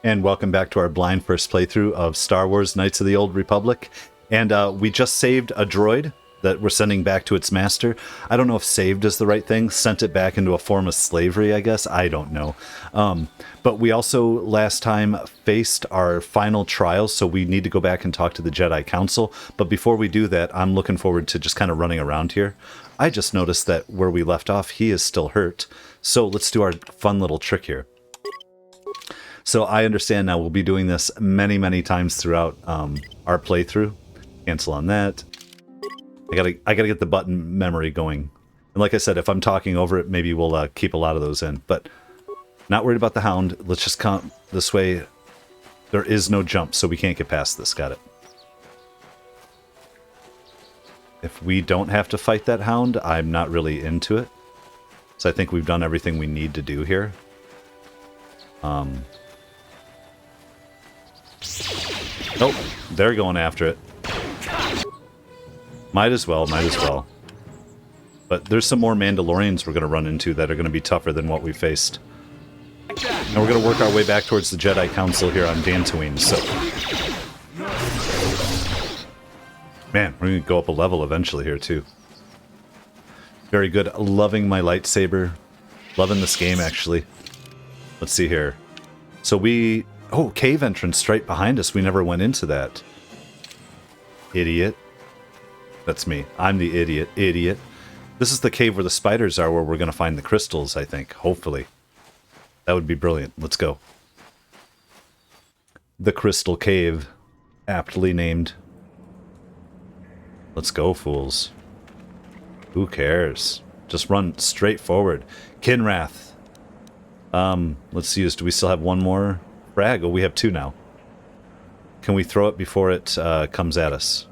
And welcome back to our blind first playthrough of Star Wars Knights of the Old Republic. And we just saved a droid that we're sending back to its master. I don't know if saved is the right thing. Sent it back into a form of slavery, I guess. I don't know. But we also, last time, faced our final trials, so we need to go back and talk to the Jedi Council. But before we do that, I'm looking forward to just kind of running around here. I just noticed that where we left off, he is still hurt. So let's do our fun little trick here. So I understand now we'll be doing this many, many times throughout our playthrough. Cancel on that. I gotta get the button memory going. And like I said, if I'm talking over it, maybe we'll keep a lot of those in. But not worried about the Hound. Let's just come this way. There is no jump, so we can't get past this. Got it. If we don't have to fight that Hound, I'm not really into it. So I think we've done everything we need to do here. Nope, they're going after it. Might as well, might as well. But there's some more Mandalorians we're going to run into that are going to be tougher than what we faced. And we're going to work our way back towards the Jedi Council here on Dantooine, so... Man, we're going to go up a level eventually here, too. Very good. Loving my lightsaber. Loving this game, actually. Let's see here. So we... Oh, cave entrance right behind us. We never went into that. Idiot. That's me. I'm the idiot. Idiot. This is the cave where the spiders are, where we're going to find the crystals, I think. Hopefully. That would be brilliant. Let's go. The Crystal Cave. Aptly named. Let's go, fools. Who cares? Just run straight forward. Kinrath. Let's see. Do we still have one more frag? Oh, we have two now. Can we throw it before it comes at us?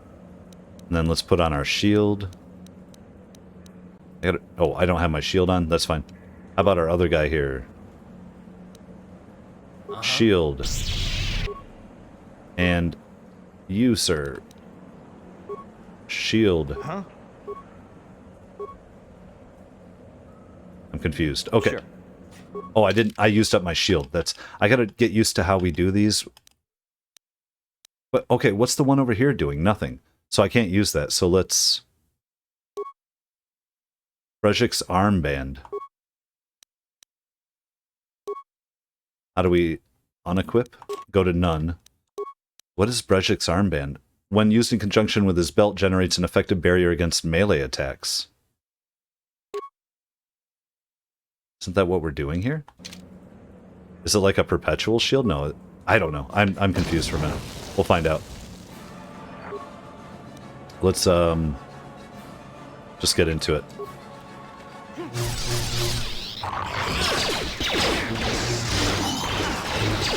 And then let's put on our shield. Oh, I don't have my shield on. That's fine. How about our other guy here? Shield. And you, sir. Shield. Huh? I'm confused. Okay. Sure. Oh, I used up my shield. I gotta get used to how we do these. But, okay, what's the one over here doing? Nothing. So I can't use that. So let's... Brejik's armband. How do we unequip? Go to none. What is Brejik's armband? When used in conjunction with his belt, generates an effective barrier against melee attacks. Isn't that what we're doing here? Is it like a perpetual shield? No, I don't know. I'm confused for a minute. We'll find out. Let's just get into it.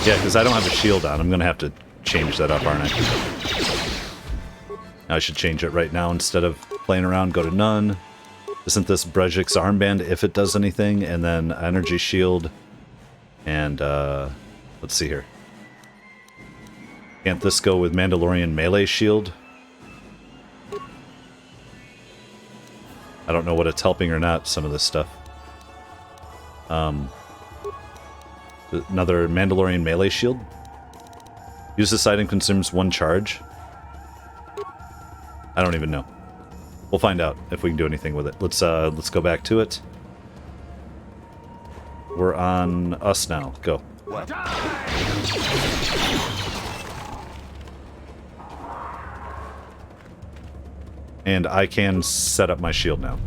Yeah, because I don't have a shield on. I'm gonna have to change that up, aren't I? I should change it right now instead of playing around. Go to none. Isn't this Brejik's armband if it does anything? And then energy shield. And, let's see here. Can't this go with Mandalorian melee shield? I don't know what it's helping or not, some of this stuff. Another Mandalorian melee shield. Use this item consumes one charge. I don't even know. We'll find out if we can do anything with it. Let's go back to it. We're on us now. Go. What? And I can set up my shield now.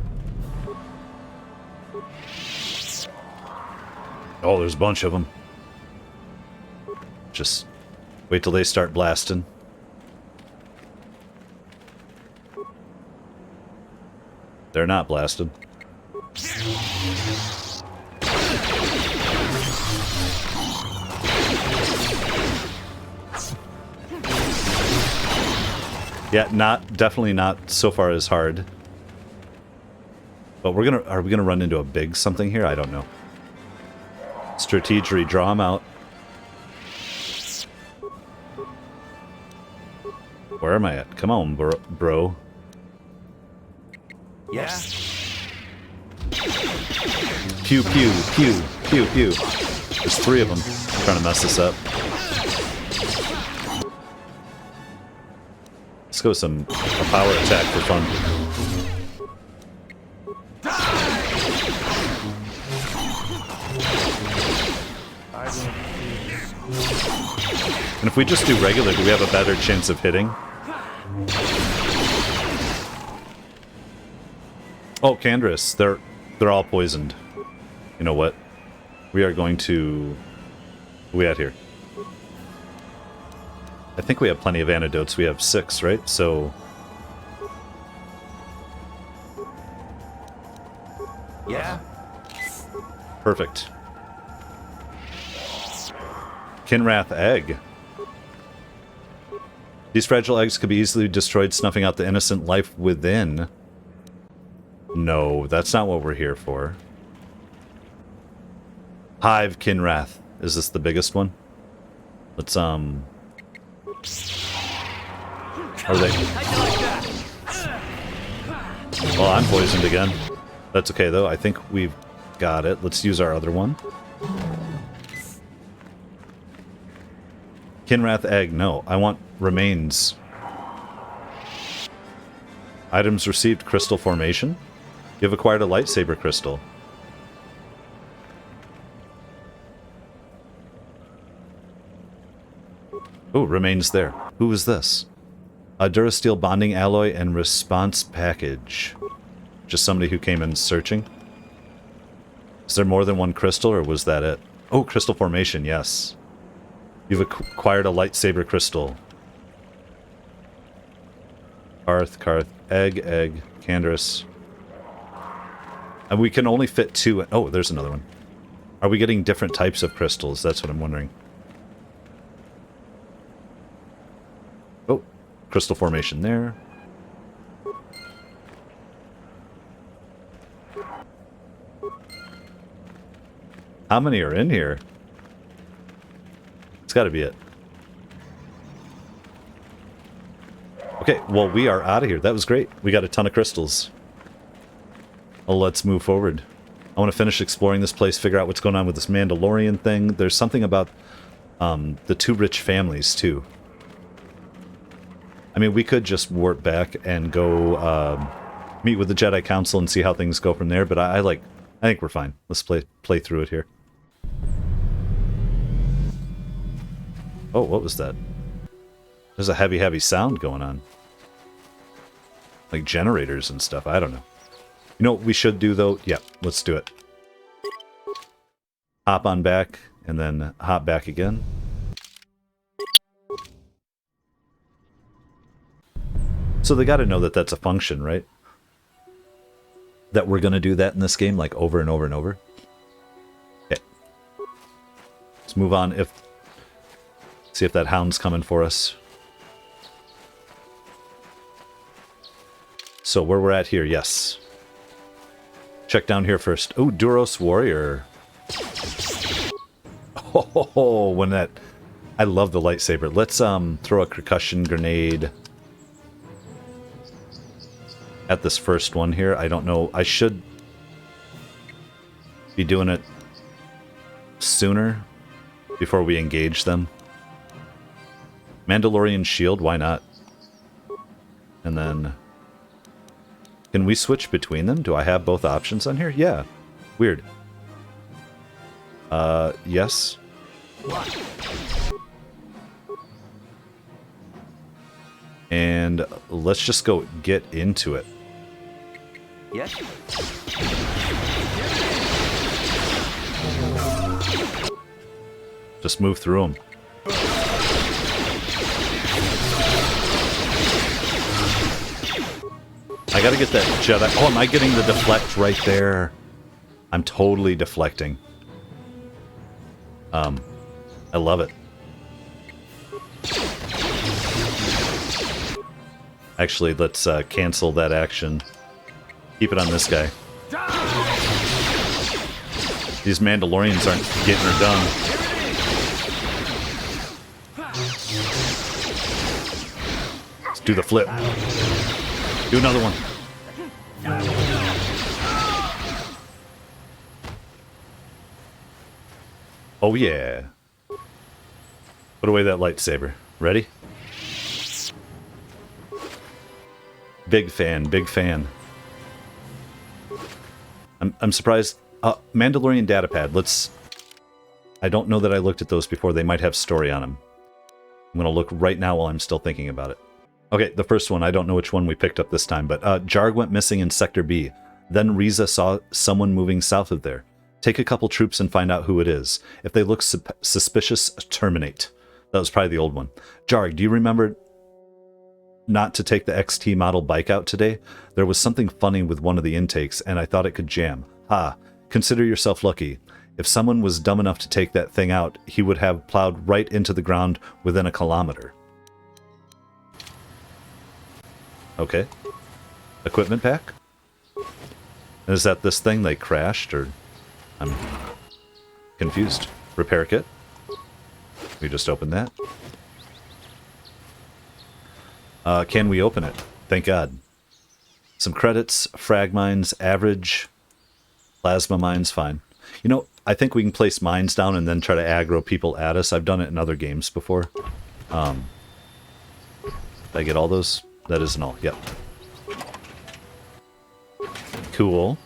Oh, there's a bunch of them. Just wait till they start blasting. They're not blasted. Yeah, definitely not so far as hard. But are we gonna run into a big something here? I don't know. Strategery, draw him out. Where am I at? Come on, bro. Yeah. Pew, pew, pew, pew, pew. There's three of them trying to mess us up. go a power attack for fun. And if we just do regular, do we have a better chance of hitting? Oh, Candrace, they're all poisoned. You know what? We are going to... Where are we at here? I think we have plenty of antidotes. We have 6, right? So... Yeah. Perfect. Kinrath egg. These fragile eggs could be easily destroyed, snuffing out the innocent life within. No, that's not what we're here for. Hive Kinrath. Is this the biggest one? Let's, Are they... Well, I'm poisoned again. That's okay, though. I think we've got it. Let's use our other one. Kinrath egg. No, I want remains. Items received. Crystal formation. You've acquired a lightsaber crystal. Oh, remains there. Who is this? A Durasteel bonding alloy and response package. Just somebody who came in searching. Is there more than one crystal, or was that it? Oh, crystal formation, yes. You've acquired a lightsaber crystal. Karth, egg, Candrace. And we can only fit 2. Oh, there's another one. Are we getting different types of crystals? That's what I'm wondering. Oh, crystal formation there. How many are in here? It's got to be it. Okay, well, we are out of here. That was great. We got a ton of crystals. Well, let's move forward. I want to finish exploring this place, figure out what's going on with this Mandalorian thing. There's something about the 2 rich families, too. I mean, we could just warp back and go meet with the Jedi Council and see how things go from there, but I think we're fine. Let's play through it here. Oh, what was that? There's a heavy sound going on. Like generators and stuff. I don't know. You know what we should do, though? Yeah, let's do it. Hop on back, and then hop back again. So they gotta know that that's a function, right? That we're gonna do that in this game, like, over and over and over. Okay. Let's move on. See if that hound's coming for us. So where we're at here, yes. Check down here first. Oh, Duros Warrior. Oh, when that... I love the lightsaber. Let's throw a percussion grenade at this first one here. I don't know. I should be doing it sooner before we engage them. Mandalorian shield, why not? And then... Can we switch between them? Do I have both options on here? Yeah. Weird. Yes. And let's just go get into it. Yes. Just move through them. I gotta get that Jedi... Oh, am I getting the deflect right there? I'm totally deflecting. I love it. Actually, let's cancel that action. Keep it on this guy. These Mandalorians aren't getting her done. Let's do the flip. Do another one. Oh yeah. Put away that lightsaber. Ready? Big fan, big fan. I'm surprised. Mandalorian datapad. Let's... I don't know that I looked at those before. They might have story on them. I'm going to look right now while I'm still thinking about it. Okay, the first one. I don't know which one we picked up this time, but Jarg went missing in Sector B. Then Riza saw someone moving south of there. Take a couple troops and find out who it is. If they look suspicious, terminate. That was probably the old one. Jarg, do you remember not to take the XT model bike out today? There was something funny with one of the intakes, and I thought it could jam. Ha! Consider yourself lucky. If someone was dumb enough to take that thing out, he would have plowed right into the ground within a kilometer. Okay. Equipment pack? Is that this thing they crashed, or... I'm confused. Repair kit? We just opened that. Can we open it? Thank God. Some credits, frag mines, average, plasma mines, fine. You know, I think we can place mines down and then try to aggro people at us. I've done it in other games before. Did I get all those? That isn't all. Yep. Cool.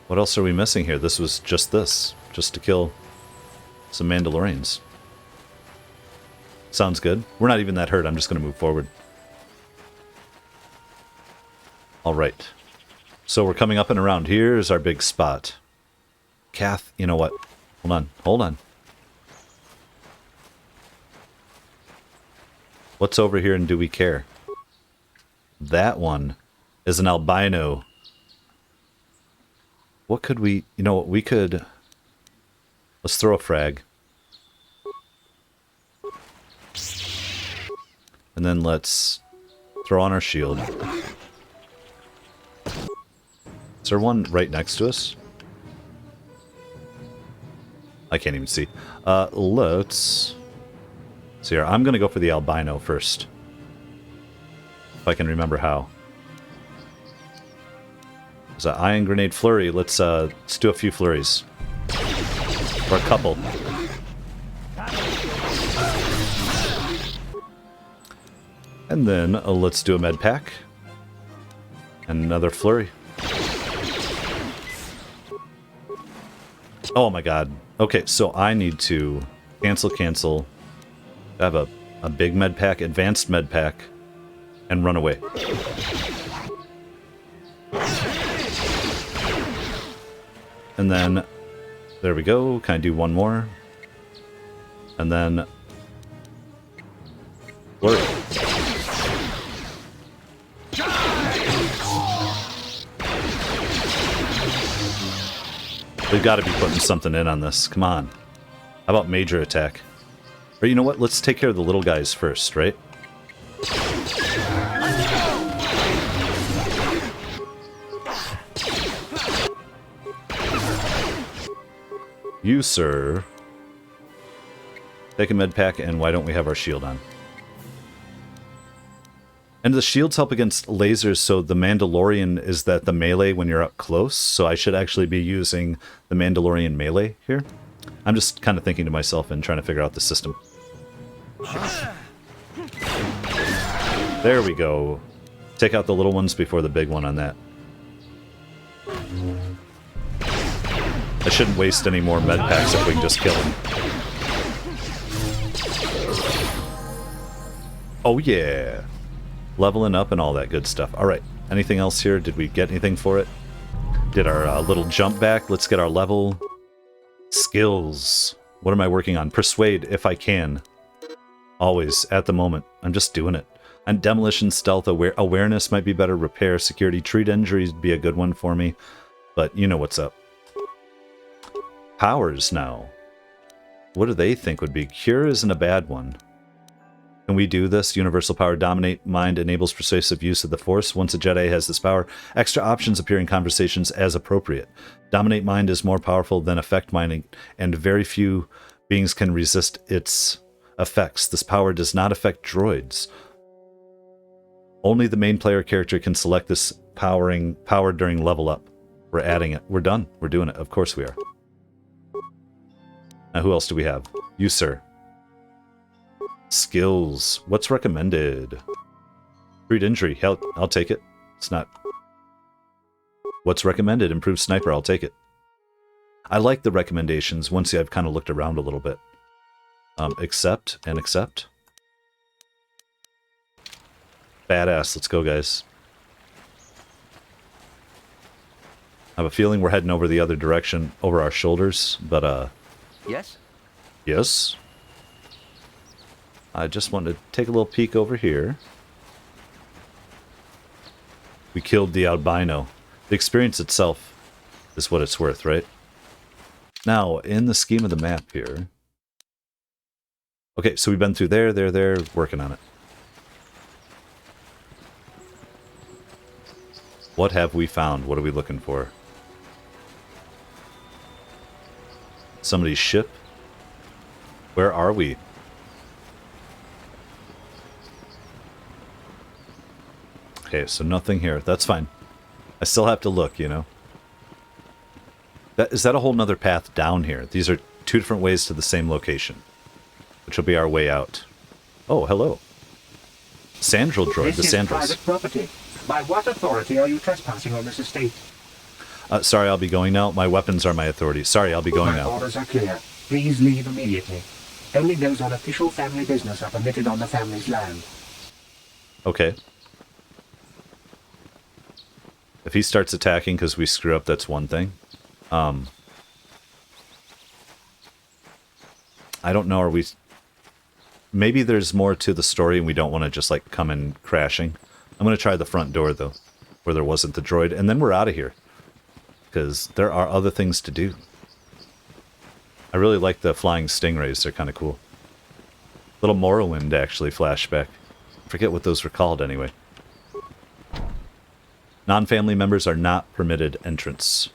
What else are we missing here? This was just this. Just to kill some Mandalorians. Sounds good. We're not even that hurt. I'm just going to move forward. Alright. So we're coming up and around. Here's our big spot. Kath, you know what? Hold on. Hold on. What's over here and do we care? That one is an albino. What could we... You know what? We could... Let's throw a frag. And then let's throw on our shield. Is there one right next to us? I can't even see. Let's see here. I'm going to go for the albino first. If I can remember how. There's an ion grenade flurry. Let's do a few flurries. Or a couple. And then let's do a med pack. And another flurry. Oh my god. Okay, so I need to cancel. I have a big med pack, advanced med pack, and run away. And then, there we go. Can I do one more? And then, flurry. They've got to be putting something in on this. Come on. How about major attack? Or you know what? Let's take care of the little guys first, right? You, sir. Take a med pack, and why don't we have our shield on? And the shields help against lasers, so the Mandalorian is that the melee when you're up close, so I should actually be using the Mandalorian melee here. I'm just kind of thinking to myself and trying to figure out the system. There we go. Take out the little ones before the big one on that. I shouldn't waste any more med packs if we can just kill him. Oh yeah! Leveling up and all that good stuff. Alright, anything else here? Did we get anything for it? Did our little jump back. Let's get our level. Skills. What am I working on? Persuade, if I can. Always, at the moment. I'm just doing it. And demolition, stealth, awareness might be better. Repair, security, treat injuries would be a good one for me. But you know what's up. Powers now. What do they think would be? Cure isn't a bad one. Can we do this? Universal power, dominate mind, enables persuasive use of the Force. Once a Jedi has this power, extra options appear in conversations as appropriate. Dominate mind is more powerful than affect mind, and very few beings can resist its effects. This power does not affect droids. Only the main player character can select this power during level up. We're adding it. We're done. We're doing it. Of course we are. Now who else do we have? You, sir. Skills. What's recommended? Treat injury. Hell, I'll take it. It's not... What's recommended? Improved sniper. I'll take it. I like the recommendations once I've kind of looked around a little bit. Accept and accept. Badass. Let's go, guys. I have a feeling we're heading over the other direction, over our shoulders, but, Yes? Yes? I just wanted to take a little peek over here. We killed the albino. The experience itself is what it's worth, right? Now, in the scheme of the map here... Okay, so we've been through there, working on it. What have we found? What are we looking for? Somebody's ship? Where are we? Okay, so nothing here. That's fine. I still have to look, you know. Is that a whole nother path down here? These are two different ways to the same location, which will be our way out. Oh, hello. Sandril droid, the This is Sandrils. private property. By what authority are you trespassing on this estate? Sorry, I'll be going now. My weapons are my authority. Sorry, I'll be going My now. orders are clear. Please leave immediately. Only those on official family business are permitted on the family's land. Okay. If he starts attacking because we screw up, that's one thing. I don't know, are we... Maybe there's more to the story and we don't want to just, like, come in crashing. I'm going to try the front door, though, where there wasn't the droid, and then we're out of here. Because there are other things to do. I really like the flying stingrays, they're kind of cool. Little Morrowind, actually, flashback. I forget what those were called, anyway. Non-family members are not permitted entrance.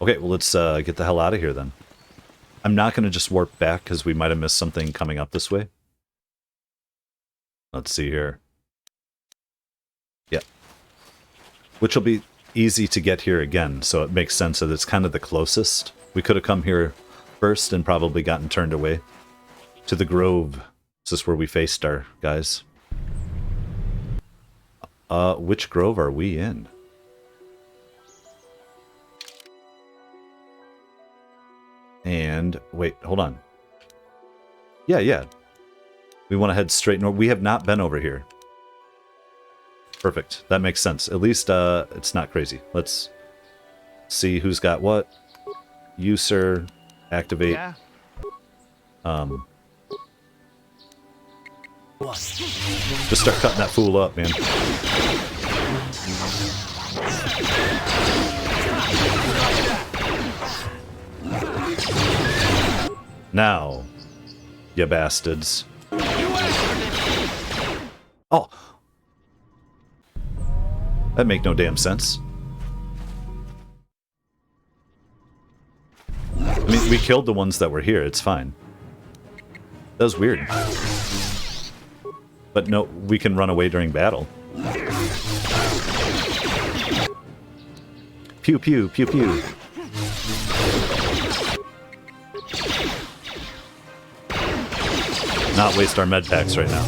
Okay, well, let's get the hell out of here, then. I'm not going to just warp back, because we might have missed something coming up this way. Let's see here. Yeah. Which will be easy to get here again, so it makes sense that it's kind of the closest. We could have come here first and probably gotten turned away. To the Grove. This is where we faced our guys. Which grove are we in? And, wait, hold on. Yeah. We want to head straight north. We have not been over here. Perfect. That makes sense. At least, it's not crazy. Let's see who's got what. You, sir. Activate. Yeah. Just start cutting that fool up, man. Now, you bastards. Oh! That make no damn sense. I mean, we killed the ones that were here, it's fine. That was weird. But no, we can run away during battle. Pew pew, pew pew. Not waste our med packs right now.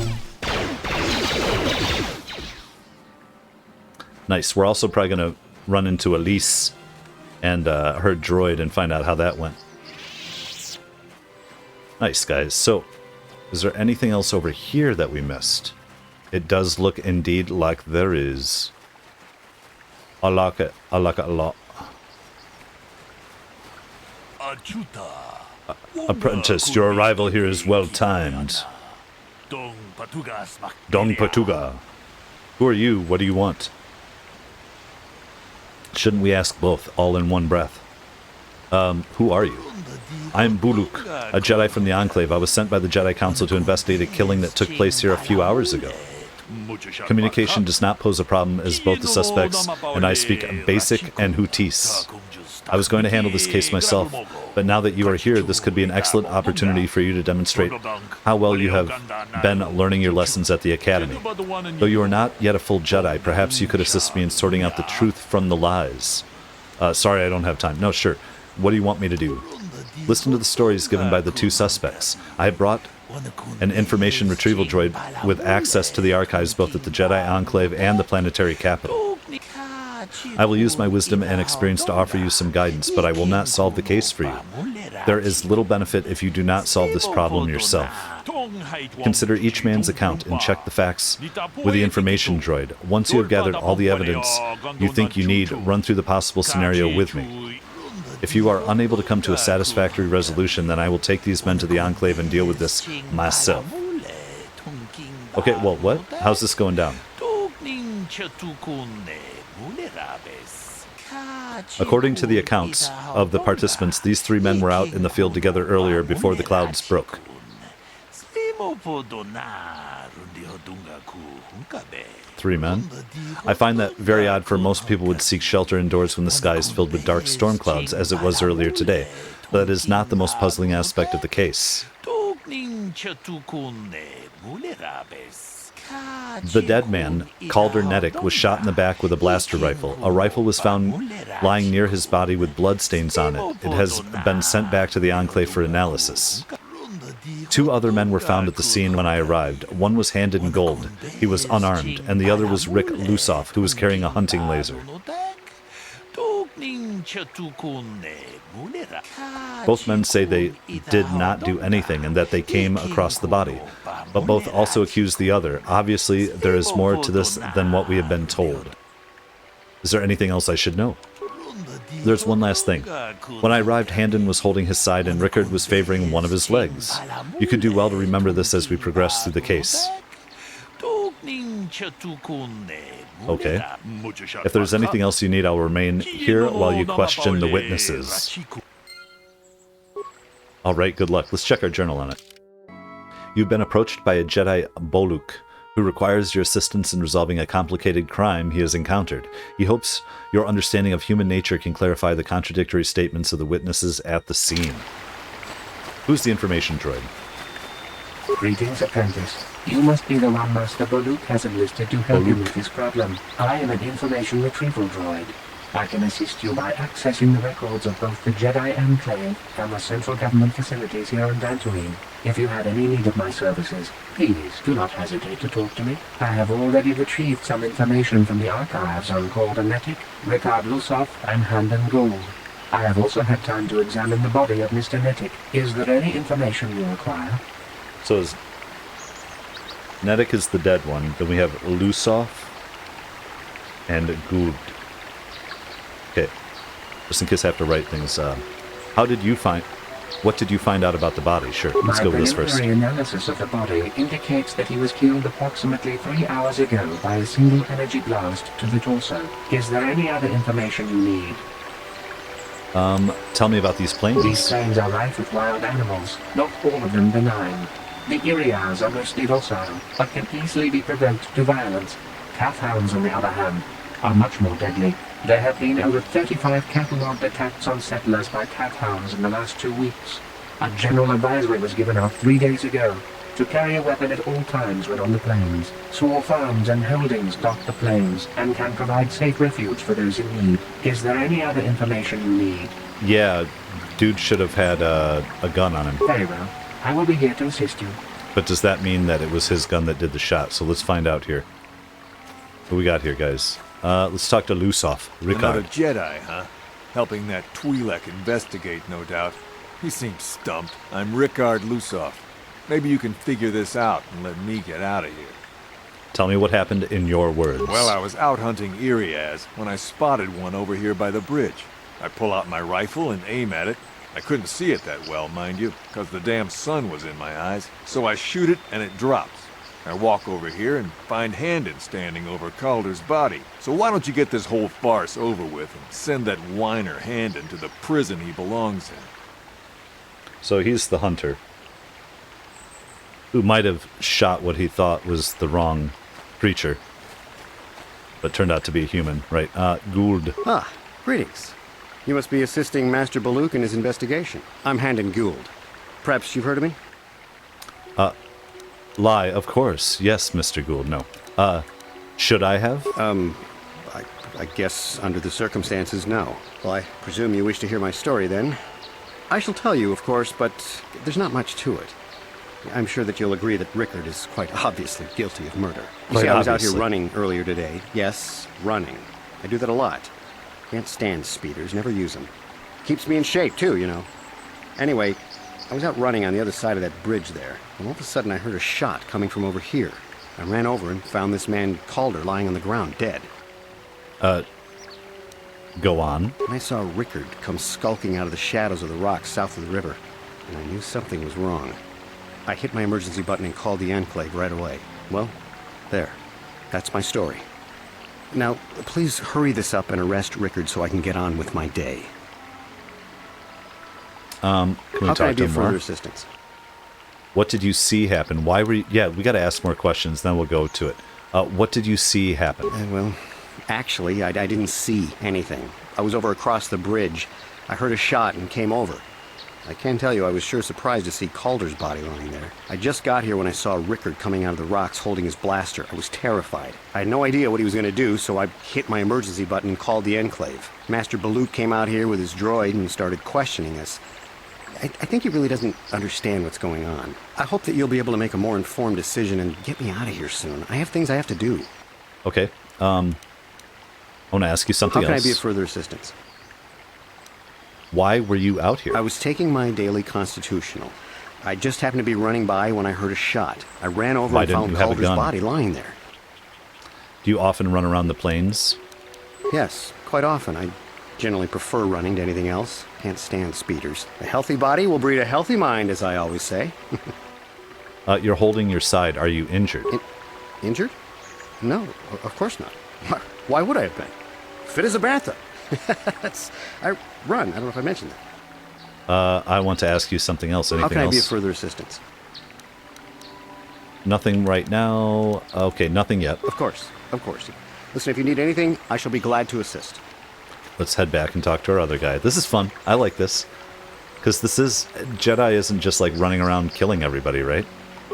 Nice. We're also probably going to run into Elise and her droid and find out how that went. Nice, guys. So, is there anything else over here that we missed? It does look indeed like there is. I like it. I like it a lot. Apprentice, your arrival here is well timed. Dong Patuga. Who are you? What do you want? Shouldn't we ask both, all in one breath? Who are you? I'm Balook, a Jedi from the Enclave. I was sent by the Jedi Council to investigate a killing that took place here a few hours ago. Communication does not pose a problem as both the suspects and I speak Basic and Hutis. I was going to handle this case myself, but now that you are here, this could be an excellent opportunity for you to demonstrate how well you have been learning your lessons at the Academy. Though you are not yet a full Jedi, perhaps you could assist me in sorting out the truth from the lies. Sorry, I don't have time. No, sure. What do you want me to do? Listen to the stories given by the two suspects. I have brought an information retrieval droid with access to the archives both at the Jedi Enclave and the planetary capital. I will use my wisdom and experience to offer you some guidance, but I will not solve the case for you. There is little benefit if you do not solve this problem yourself. Consider each man's account and check the facts with the information droid. Once you have gathered all the evidence you think you need, run through the possible scenario with me. If you are unable to come to a satisfactory resolution, then I will take these men to the Enclave and deal with this myself. Okay, well, what? How's this going down? According to the accounts of the participants, these three men were out in the field together earlier before the clouds broke. 3 men? I find that very odd, for most people would seek shelter indoors when the sky is filled with dark storm clouds, as it was earlier today. But that is not the most puzzling aspect of the case. The dead man, Calder Netic, was shot in the back with a blaster rifle. A rifle was found lying near his body with bloodstains on it. It has been sent back to the Enclave for analysis. 2 other men were found at the scene when I arrived. One was handed in gold. He was unarmed, and the other was Rick Lusoff, who was carrying a hunting laser. Both men say they did not do anything and that they came across the body, but both also accuse the other. Obviously, there is more to this than what we have been told. Is there anything else I should know? There's one last thing. When I arrived, Handon was holding his side and Rickard was favoring one of his legs. You could do well to remember this as we progress through the case. Okay. If there's anything else you need, I'll remain here while you question the witnesses. Alright, good luck. Let's check our journal on it. You've been approached by a Jedi Balook, who requires your assistance in resolving a complicated crime he has encountered. He hopes your understanding of human nature can clarify the contradictory statements of the witnesses at the scene. Who's the information droid? Greetings, apprentice. You must be the one Master Balook has enlisted to help you with this problem. I am an information retrieval droid. I can assist you by accessing the records of both the Jedi Enclave and the central government facilities here on Dantooine. If you have any need of my services, please do not hesitate to talk to me. I have already retrieved some information from the archives on Calder Netic, Rickard Lusoff, and Handon Gould. I have also had time to examine the body of Mr. Netic. Is there any information you require? So is Netic is the dead one. Then we have Lusoff and Gould. Okay, just in case I have to write things. What did you find out about the body? Sure, let's go with this first. My preliminary analysis of the body indicates that he was killed approximately 3 hours ago by a single energy blast to the torso. Is there any other information you need? Tell me about these planes. These planes are rife with wild animals, not all of them benign. The Iriars are mostly docile, but can easily be provoked to violence. Calf hounds, on the other hand, are much more deadly. There have been over 35 catalogued attacks on settlers by calf hounds in the last 2 weeks. A general advisory was given out 3 days ago to carry a weapon at all times when on the plains. Small farms and holdings dot the plains and can provide safe refuge for those in need. Is there any other information you need? Yeah, dude should have had a gun on him. Very well. I will be here to assist you. But does that mean that it was his gun that did the shot? So let's find out here. What we got here, guys? Let's talk to Lusoff. Another Rickard. Jedi, huh? Helping that Twi'lek investigate, no doubt. He seems stumped. I'm Rickard Lusoff. Maybe you can figure this out and let me get out of here. Tell me what happened in your words. Well, I was out hunting Iriaz when I spotted one over here by the bridge. I pull out my rifle and aim at it. I couldn't see it that well, mind you, because the damn sun was in my eyes. So I shoot it and it drops. I walk over here and find Handon standing over Calder's body. So why don't you get this whole farce over with and send that whiner Handon to the prison he belongs in? So he's the hunter, who might have shot what he thought was the wrong creature, but turned out to be a human, right? Gould. Ah, greetings. You must be assisting Master Balook in his investigation. I'm Handon Gould. Perhaps you've heard of me? Lie, of course. Yes, Mr. Gould. No. Should I have? I guess under the circumstances, no. Well, I presume you wish to hear my story then. I shall tell you, of course, but there's not much to it. I'm sure that you'll agree that Rickard is quite obviously guilty of murder. You Quite see, I was out here obviously. running earlier today. Yes, running. I do that a lot. Can't stand speeders, never use them. Keeps me in shape, too, you know. Anyway, I was out running on the other side of that bridge there, and all of a sudden I heard a shot coming from over here. I ran over and found this man Calder lying on the ground, dead. Go on. And I saw Rickard come skulking out of the shadows of the rocks south of the river, and I knew something was wrong. I hit my emergency button and called the Enclave right away. Well, there. That's my story. Now, please hurry this up and arrest Rickard so I can get on with my day. Can we How talk can I to be of him further more? assistance? What did you see happen? Why were you... Yeah, we got to ask more questions, then we'll go to it. What did you see happen? Well, actually, I didn't see anything. I was over across the bridge. I heard a shot and came over. I can tell you I was sure surprised to see Calder's body lying there. I just got here when I saw Rickard coming out of the rocks holding his blaster. I was terrified. I had no idea what he was going to do, so I hit my emergency button and called the Enclave. Master Balook came out here with his droid and started questioning us. I think he really doesn't understand what's going on. I hope that you'll be able to make a more informed decision and get me out of here soon. I have things I have to do. Okay. I want to ask you something How can else. I be of further assistance? Why were you out here? I was taking my daily constitutional. I just happened to be running by when I heard a shot. I ran over Why and didn't found you have a Calder's gun? body lying there. Do you often run around the plains? Yes, quite often. I generally prefer running to anything else. Can't stand speeders. A healthy body will breed a healthy mind, as I always say. You're holding your side. Are you injured? Injured? No, of course not. Why would I have been? Fit as a bathtub. I run. I don't know if I mentioned that. I want to ask you something else. Anything How can I else? be of further assistance? Nothing right now. Okay, nothing yet. Of course. Listen, if you need anything, I shall be glad to assist. Let's head back and talk to our other guy. This is fun. I like this. Because this is... Jedi isn't just like running around killing everybody, right?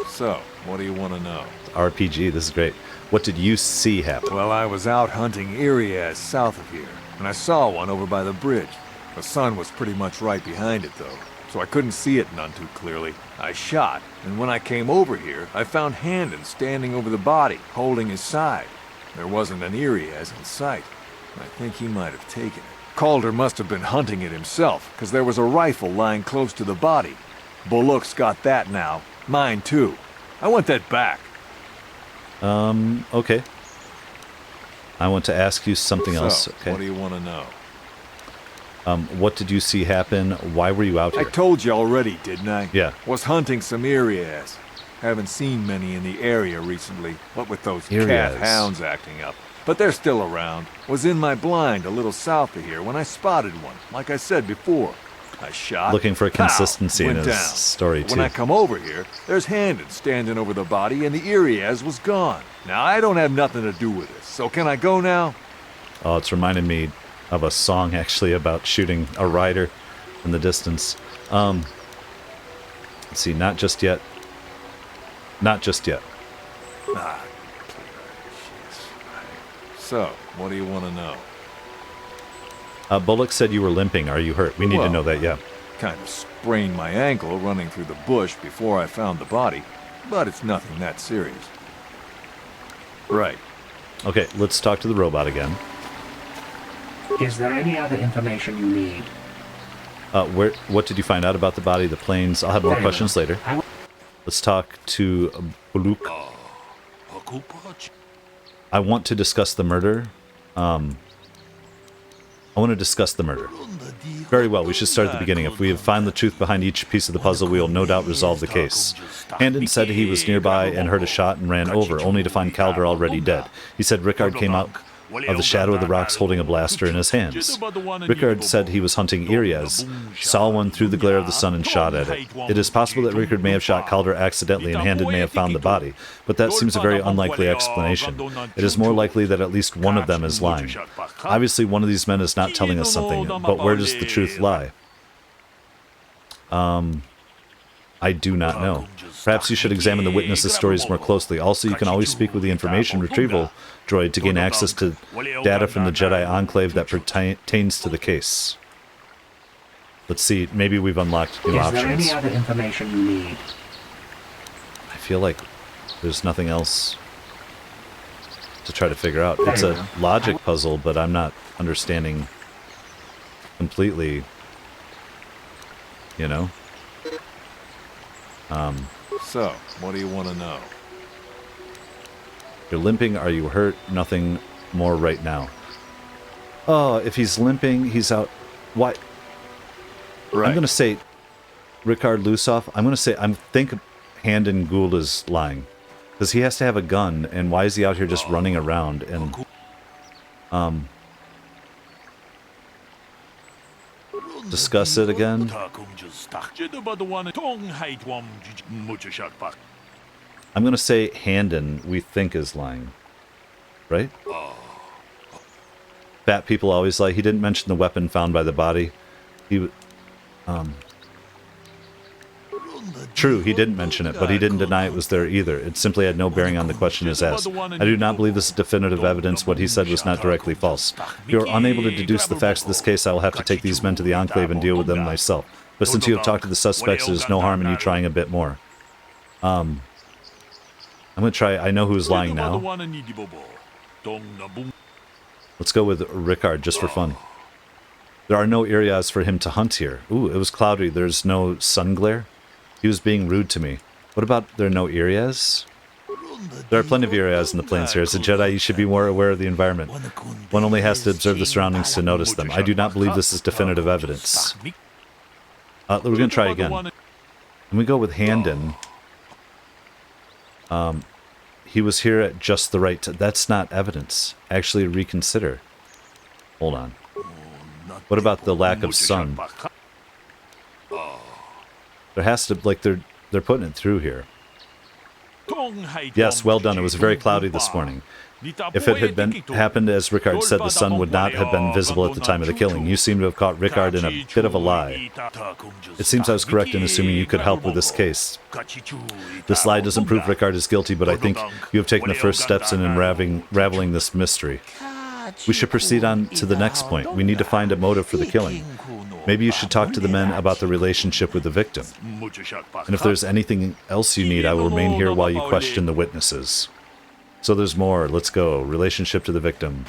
So, what do you want to know? RPG, this is great. What did you see happen? Well, I was out hunting Iriaz south of here, and I saw one over by the bridge. The sun was pretty much right behind it, though, so I couldn't see it none too clearly. I shot, and when I came over here, I found Handon standing over the body, holding his side. There wasn't an Iriaz in sight. I think he might have taken it. Calder must have been hunting it himself, because there was a rifle lying close to the body. Balook's got that now. Mine, too. I want that back. Okay. I want to ask you something else. So, Okay. what do you want to know? What did you see happen? Why were you out I here? told you already, didn't I? Yeah. Was hunting some Iriaz. Haven't seen many in the area recently, what with those cat Iriaz. hounds acting up. But they're still around. Was in my blind a little south of here when I spotted one, like I said before. I shot. Looking for pow, consistency in went his down. story, When too. I come over here, there's Handon standing over the body and the Iriaz was gone. Now, I don't have nothing to do with this, so can I go now? Oh, it's reminding me of a song, actually, about shooting a rider in the distance. Let's see, not just yet. Not just yet. Ah, so, what do you want to know? Bullock said you were limping. Are you hurt? We need to Well, know that, yeah. Kind of sprained my ankle running through the bush before I found the body, but it's nothing that serious. Right. Okay, let's talk to the robot again. Is there any other information you need? What did you find out about the body, the planes? I'll have more Very questions well. later. I will- Let's talk to Balook. I want to discuss the murder. I want to discuss the murder. Very well, we should start at the beginning. If we have found the truth behind each piece of the puzzle, we will no doubt resolve the case. Handon said he was nearby and heard a shot and ran over, only to find Calder already dead. He said Rickard came out of the shadow of the rocks holding a blaster in his hands. Rickard said he was hunting Iriaz, saw one through the glare of the sun and shot at it. It is possible that Rickard may have shot Calder accidentally and Handon may have found the body, but that seems a very unlikely explanation. It is more likely that at least one of them is lying. Obviously, one of these men is not telling us something, but where does the truth lie? I do not know. Perhaps you should examine the witnesses' stories more closely. Also, you can always speak with the information retrieval droid to gain access to data from the Jedi Enclave that pertains to the case. Let's see, maybe we've unlocked new Is there any options. other information you need? feel like there's nothing else to try to figure out. It's a logic puzzle, but I'm not understanding completely, you know? So, what do you want to know? You're limping, are you hurt? Nothing more right now. Oh, if he's limping, he's out. Why? Right. I'm going to say Ricard Lusoff. I'm going to say, I think Handon Gould is lying. Because he has to have a gun, and why is he out here just running around? And, discuss it again. I'm going to say Handon, we think, is lying. Right? Fat people always lie. He didn't mention the weapon found by the body. He, True, he didn't mention it, but he didn't deny it was there either. It simply had no bearing on the question as asked. I do not believe this is definitive evidence. What he said was not directly false. If you are unable to deduce the facts of this case, I will have to take these men to the Enclave and deal with them myself. But since you have talked to the suspects, there's no harm in you trying a bit more. I'm going to try... I know who's lying now. Let's go with Ricard, just for fun. There are no areas for him to hunt here. Ooh, it was cloudy. There's no sun glare. He was being rude to me. What about there are no areas? There are plenty of areas in the plains here. As a Jedi, you should be more aware of the environment. One only has to observe the surroundings to notice them. I do not believe this is definitive evidence. We're going to try again. And we go with Handon. He was here at just the right time. That's not evidence. Actually, reconsider. Hold on. What about the lack of sun? There has to, like, they're putting it through here. Yes, well done. It was very cloudy this morning. If it had happened as Ricard said, the sun would not have been visible at the time of the killing. You seem to have caught Ricard in a bit of a lie. It seems I was correct in assuming you could help with this case. This lie doesn't prove Ricard is guilty, but I think you have taken the first steps in unraveling this mystery. We should proceed on to the next point. We need to find a motive for the killing. Maybe you should talk to the men about the relationship with the victim. And if there's anything else you need, I will remain here while you question the witnesses. So there's more. Let's go. Relationship to the victim.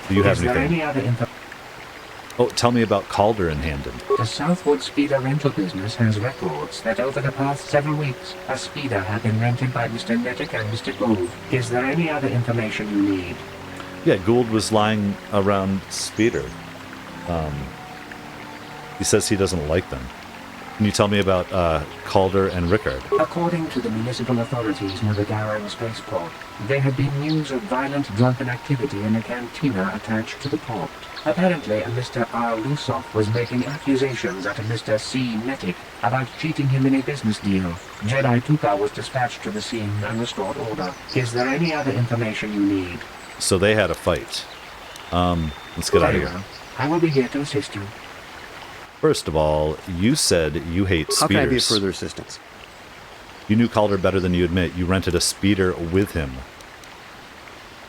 Do you have anything? Oh, tell me about Calder and Handon. The Southwood Speeder rental business has records that over the past several weeks, a speeder had been rented by Mr. Nettick and Mr. Gould. Is there any other information you need? Yeah, Gould was lying around Speeder. He says he doesn't like them. Can you tell me about Calder and Ricard? According to the municipal authorities near the Darren spaceport, there had been news of violent drunken activity in a cantina attached to the port. Apparently, a Mr. R. Lusoff was making accusations at a Mr. C. Nettick about cheating him in a business deal. Jedi Tuka was dispatched to the scene and restored order. Is there any other information you need? So they had a fight. Let's get out of here. I will be here to assist you. First of all, you said you hate speeders. How can I be of further assistance? You knew Calder better than you admit. You rented a speeder with him.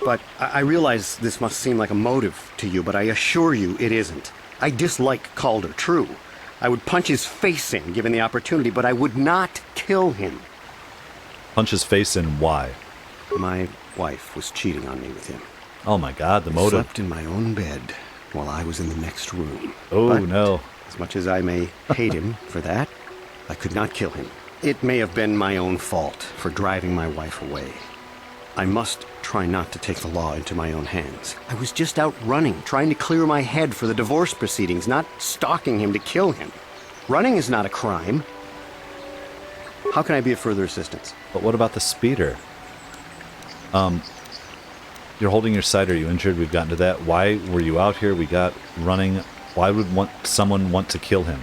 But I realize this must seem like a motive to you, but I assure you it isn't. I dislike Calder, true. I would punch his face in, given the opportunity, but I would not kill him. Punch his face in, why? My wife was cheating on me with him. Oh my god, the I motive. slept in my own bed while I was in the next room. Oh But no. as much as I may hate him for that, I could not kill him. It may have been my own fault for driving my wife away. I must try not to take the law into my own hands. I was just out running, trying to clear my head for the divorce proceedings, not stalking him to kill him. Running is not a crime. How can I be of further assistance? But what about the speeder? You're holding your side. Are you injured? We've gotten to that. Why were you out here? We got running. Why would someone want to kill him?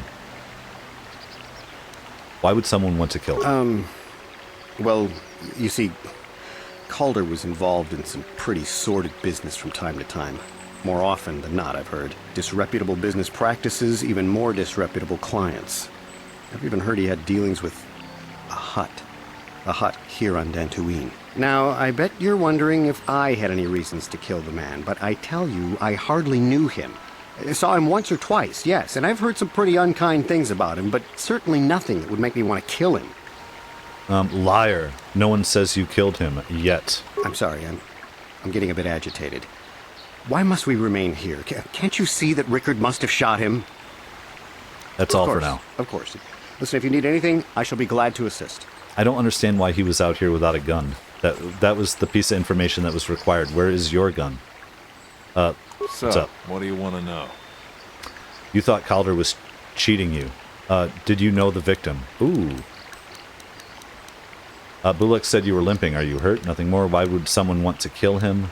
Why would someone want to kill him? Well, you see, Calder was involved in some pretty sordid business from time to time. More often than not, I've heard. Disreputable business practices, even more disreputable clients. I've even heard he had dealings with a hut here on Dantooine. Now, I bet you're wondering if I had any reasons to kill the man, but I tell you, I hardly knew him. I saw him once or twice, yes, and I've heard some pretty unkind things about him, but certainly nothing that would make me want to kill him. Liar. No one says you killed him yet. I'm sorry, I'm getting a bit agitated. Why must we remain here? Can't you see that Rickard must have shot him? That's all for now. Of course. Listen, if you need anything, I shall be glad to assist. I don't understand why he was out here without a gun. That was the piece of information that was required. Where is your gun? What's up? What do you want to know? You thought Calder was cheating you. Did you know the victim? Ooh. Balook said you were limping. Are you hurt? Nothing more. Why would someone want to kill him?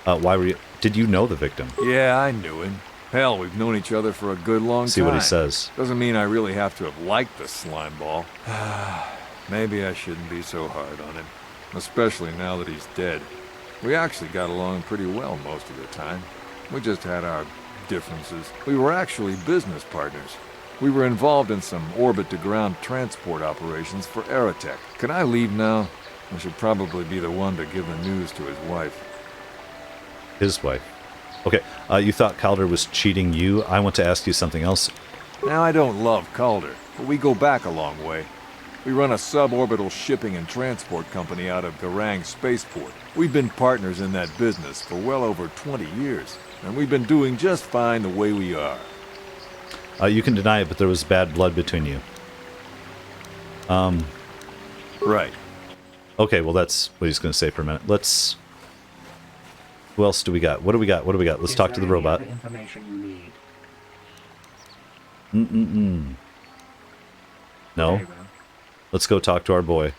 Why were you... Did you know the victim? Yeah, I knew him. Hell, we've known each other for a good long time. See what he says. Doesn't mean I really have to have liked the slimeball. Maybe I shouldn't be so hard on him. Especially now that he's dead. We actually got along pretty well most of the time. We just had our differences. We were actually business partners. We were involved in some orbit-to-ground transport operations for Aerotech. Can I leave now? I should probably be the one to give the news to his wife. His wife. Okay, you thought Calder was cheating you. I want to ask you something else. Now, I don't love Calder, but we go back a long way. We run a suborbital shipping and transport company out of Garang Spaceport. We've been partners in that business for well over 20 years, and we've been doing just fine the way we are. You can deny it, but there was bad blood between you. Right. Okay, well, that's what he's going to say for a minute. Let's... Who else do we got? What do we got? What do we got? Let's talk to the robot. Information you need? No? Very well. Let's go talk to our boy.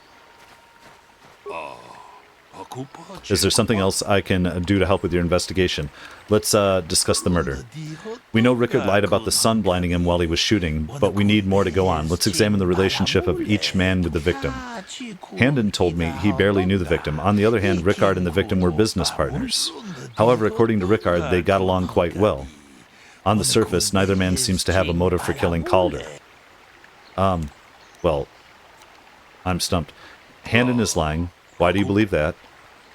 Is there something else I can do to help with your investigation? Let's discuss the murder. We know Rickard lied about the sun blinding him while he was shooting, but we need more to go on. Let's examine the relationship of each man with the victim. Handon told me he barely knew the victim. On the other hand, Rickard and the victim were business partners. However, according to Rickard, they got along quite well. On the surface, neither man seems to have a motive for killing Calder. Well, I'm stumped. Handon is lying. Why do you believe that?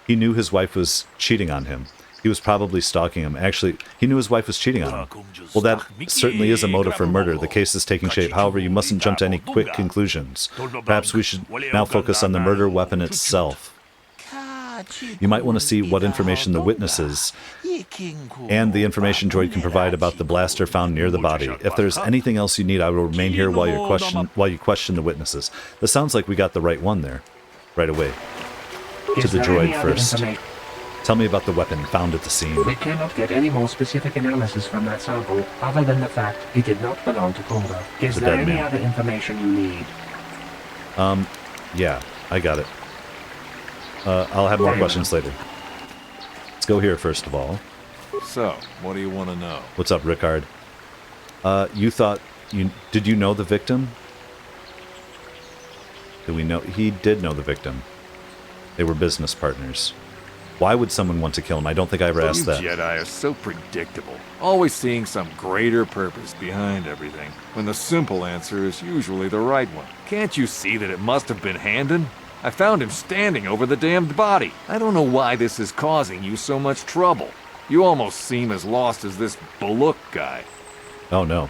He knew his wife was cheating on him. He was probably stalking him. Actually, he knew his wife was cheating on him. Well, that certainly is a motive for murder. The case is taking shape. However, you mustn't jump to any quick conclusions. Perhaps we should now focus on the murder weapon itself. You might want to see what information the witnesses and the information droid can provide about the blaster found near the body. If there's anything else you need, I will remain here while you question the witnesses. This sounds like we got the right one there, right away. To the droid first. Tell me about the weapon found at the scene. We cannot get any more specific analysis from that sample, other than the fact it did not belong to Kotor. Is there any other information you need? Yeah, I got it. I'll have more questions later. Let's go here first of all. So, what do you want to know? What's up, Rickard? Did you know the victim? Do we know? He did know the victim. They were business partners. Why would someone want to kill him? I don't think I ever asked that. You Jedi are so predictable. Always seeing some greater purpose behind everything, when the simple answer is usually the right one. Can't you see that it must have been Handon? I found him standing over the damned body. I don't know why this is causing you so much trouble. You almost seem as lost as this Balook guy. Oh, no.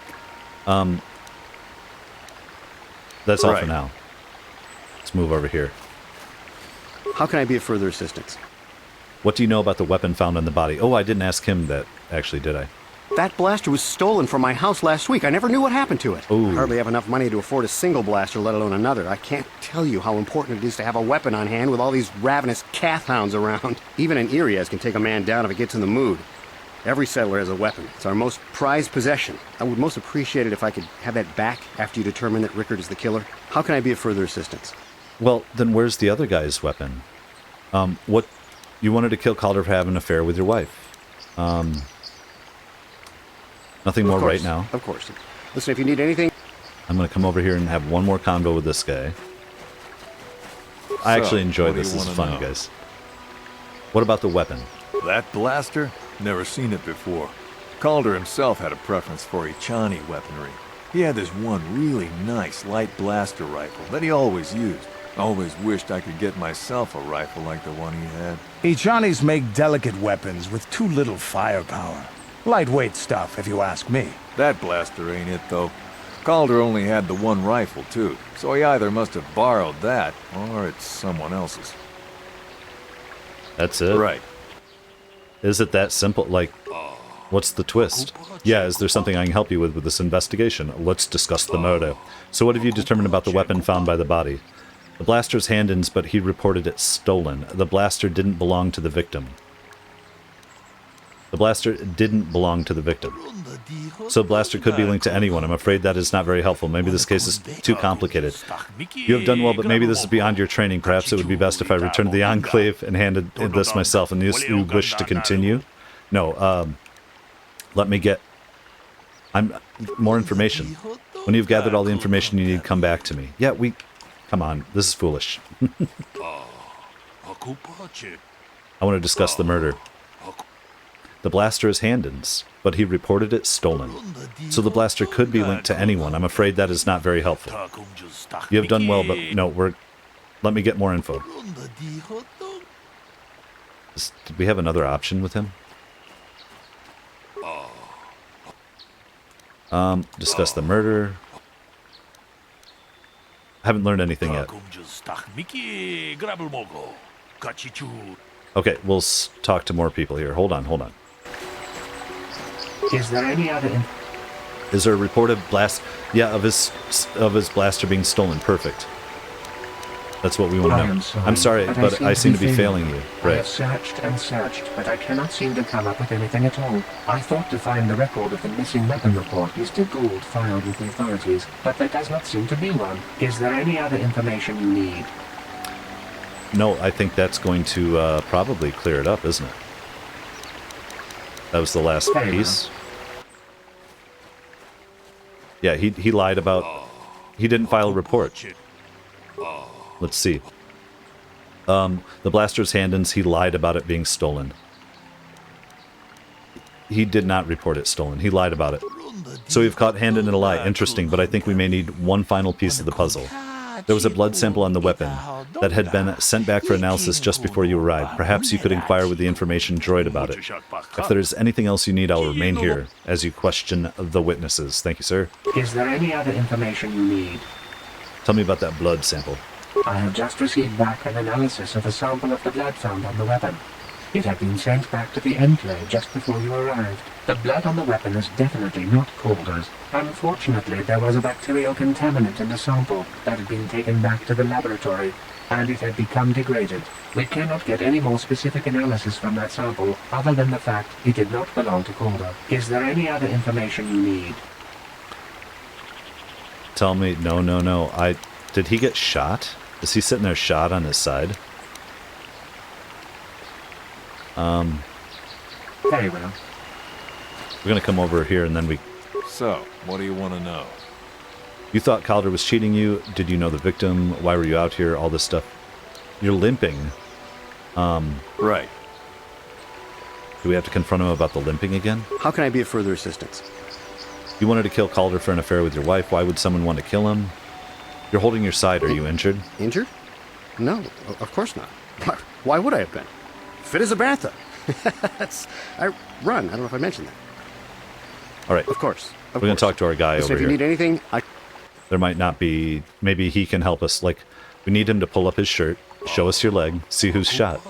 That's all for Right. now. Let's move over here. How can I be of further assistance? What do you know about the weapon found on the body? Oh, I didn't ask him that, actually, did I? That blaster was stolen from my house last week. I never knew what happened to it. Ooh. I hardly have enough money to afford a single blaster, let alone another. I can't tell you how important it is to have a weapon on hand with all these ravenous cath hounds around. Even an Irias can take a man down if it gets in the mood. Every settler has a weapon. It's our most prized possession. I would most appreciate it if I could have that back after you determine that Rickard is the killer. How can I be of further assistance? Well, then where's the other guy's weapon? What... You wanted to kill Calder for having an affair with your wife. Nothing more right now. Of course. Listen, if you need anything... I'm going to come over here and have one more convo with this guy. I actually enjoy what do this. you This is wanna fun, know? guys. What about the weapon? That blaster? Never seen it before. Calder himself had a preference for Ichani weaponry. He had this one really nice light blaster rifle that he always used. Always wished I could get myself a rifle like the one he had. Ichanis make delicate weapons with too little firepower. Lightweight stuff, if you ask me. That blaster ain't it, though. Calder only had the one rifle, too, so he either must have borrowed that, or it's someone else's. That's it? Right. Is it that simple? Like, what's the twist? Yeah, is there something I can help you with this investigation? Let's discuss the murder. So what have you determined about the weapon found by the body? The blaster's hand-ins, but he reported it stolen. The blaster didn't belong to the victim. The blaster didn't belong to the victim. So blaster could be linked to anyone. I'm afraid that is not very helpful. Maybe this case is too complicated. You have done well, but maybe this is beyond your training. Perhaps it would be best if I returned to the Enclave and handed this myself. And you wish to continue? No, let me get... more information. When you've gathered all the information you need, come back to me. Yeah, come on, this is foolish. I want to discuss the murder. The blaster is hand-ins, but he reported it stolen. So the blaster could be linked to anyone. I'm afraid that is not very helpful. You have done well, but no, let me get more info. Did we have another option with him? Discuss the murder. Haven't learned anything yet. Okay, we'll talk to more people here. Hold on. Is there any other... Is there a report of blast? Yeah, of his blaster being stolen. Perfect. That's what we want to know. I'm sorry, but I seem to be failing you. I Right. have searched and searched, but I cannot seem to come up with anything at all. I thought to find the record of the missing weapon report Mr. Gould filed with the authorities, but there does not seem to be one. Is there any other information you need? No, I think that's going to probably clear it up, isn't it? That was the last piece. Yeah, he lied about... He didn't file a report. Let's see. The blaster's hand-ins, he lied about it being stolen. He did not report it stolen. He lied about it. So we've caught hand-in and a lie. Interesting, but I think we may need one final piece of the puzzle. There was a blood sample on the weapon that had been sent back for analysis just before you arrived. Perhaps you could inquire with the information droid about it. If there is anything else you need, I'll remain here as you question the witnesses. Thank you, sir. Is there any other information you need? Tell me about that blood sample. I have just received back an analysis of a sample of the blood found on the weapon. It had been sent back to the Enclave just before you arrived. The blood on the weapon is definitely not Calder's. Unfortunately, there was a bacterial contaminant in the sample that had been taken back to the laboratory, and it had become degraded. We cannot get any more specific analysis from that sample other than the fact it did not belong to Calder. Is there any other information you need? Tell me, no. Did he get shot? Is he sitting there shot on his side? Very well. We're gonna come over here and then we... So, what do you want to know? You thought Calder was cheating you? Did you know the victim? Why were you out here? All this stuff. You're limping. Right. Do we have to confront him about the limping again? How can I be of further assistance? You wanted to kill Calder for an affair with your wife. Why would someone want to kill him? You're holding your side. Are you injured? Injured? No, of course not. Why would I have been? Fit as a bantha. I run. I don't know if I mentioned that. All right. Of course. We're going to talk to our guy Listen, over if you here. need anything, There might not be... Maybe he can help us. Like, we need him to pull up his shirt, show us your leg, see who's shot.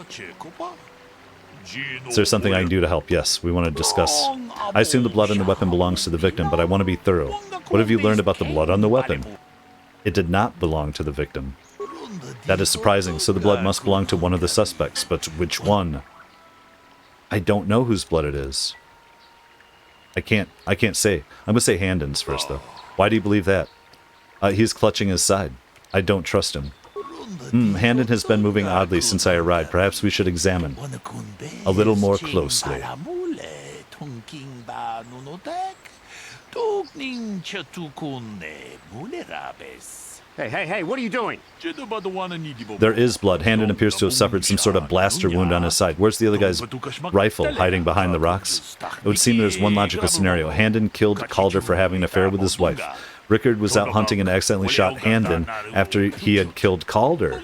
Is there something I can do to help? Yes, we want to discuss. I assume the blood on the weapon belongs to the victim, but I want to be thorough. What have you learned about the blood on the weapon? It did not belong to the victim. That is surprising, so the blood must belong to one of the suspects, but which one? I don't know whose blood it is. I can't say. I'm going to say Handon's first, though. Why do you believe that? He's clutching his side. I don't trust him. Handon has been moving oddly since I arrived. Perhaps we should examine a little more closely. Hey, what are you doing? There is blood. Handon appears to have suffered some sort of blaster wound on his side. Where's the other guy's rifle hiding behind the rocks? It would seem there's one logical scenario. Handon killed Calder for having an affair with his wife. Rickard was out hunting and accidentally shot Handon after he had killed Calder.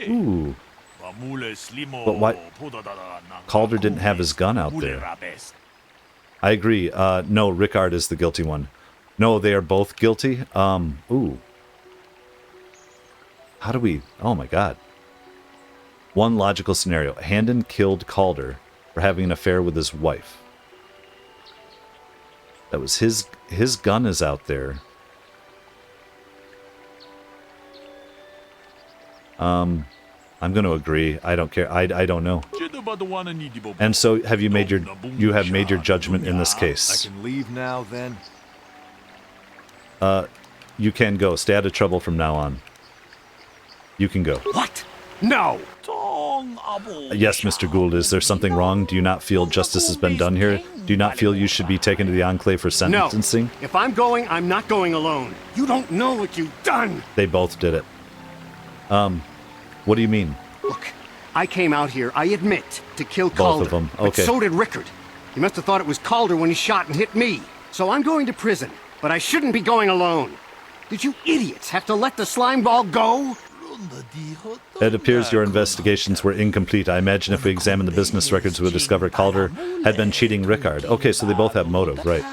Ooh. But why? Calder didn't have his gun out there. I agree. No, Rickard is the guilty one. No, they are both guilty. Ooh. How do we... Oh my god. One logical scenario. Handon killed Calder for having an affair with his wife. That was his gun is out there. I'm going to agree. I don't care. I don't know. And so have you made your judgment in this I case. can leave now, then? You can go. Stay out of trouble from now on. You can go. What? No! Yes, Mr. Gould, is there something wrong? Do you not feel justice has been done here? Do you not feel you should be taken to the Enclave for No. sentencing? If I'm going, I'm not going alone. You don't know what you've done! They both did it. What do you mean? Look, I came out here, I admit, to kill Both Calder. of them, But okay. so did Rickard. He must have thought it was Calder when he shot and hit me. So I'm going to prison, but I shouldn't be going alone. Did you idiots have to let the slime ball go? It appears your investigations were incomplete. I imagine if we examine the business records, we'll discover Calder had been cheating Rickard. Okay, so they both have motive, right.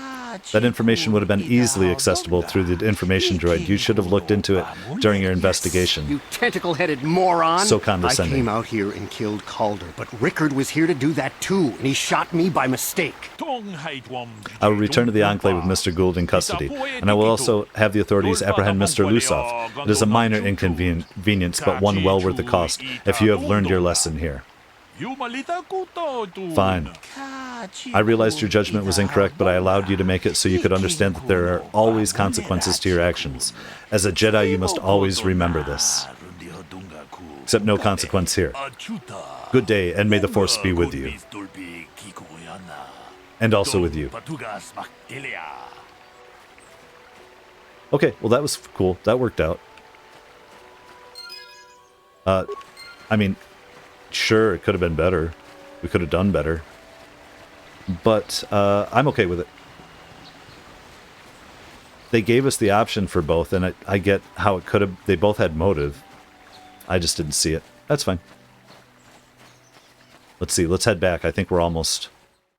That information would have been easily accessible through the information droid. You should have looked into it during your investigation. You tentacle-headed moron! So condescending. I came out here and killed Calder, but Rickard was here to do that too, and he shot me by mistake. I will return to the Enclave with Mr. Gould in custody, and I will also have the authorities apprehend Mr. Lusov. It is a minor inconvenience, but one well worth the cost, if you have learned your lesson here. Fine. I realized your judgment was incorrect, but I allowed you to make it so you could understand that there are always consequences to your actions. As a Jedi, you must always remember this. Except no consequence here. Good day, and may the Force be with you. And also with you. Okay, well that was cool. That worked out. I mean, sure, it could have been better. We could have done better. But I'm okay with it. They gave us the option for both, and I get how it could have... They both had motive. I just didn't see it. That's fine. Let's see. Let's head back. I think we're almost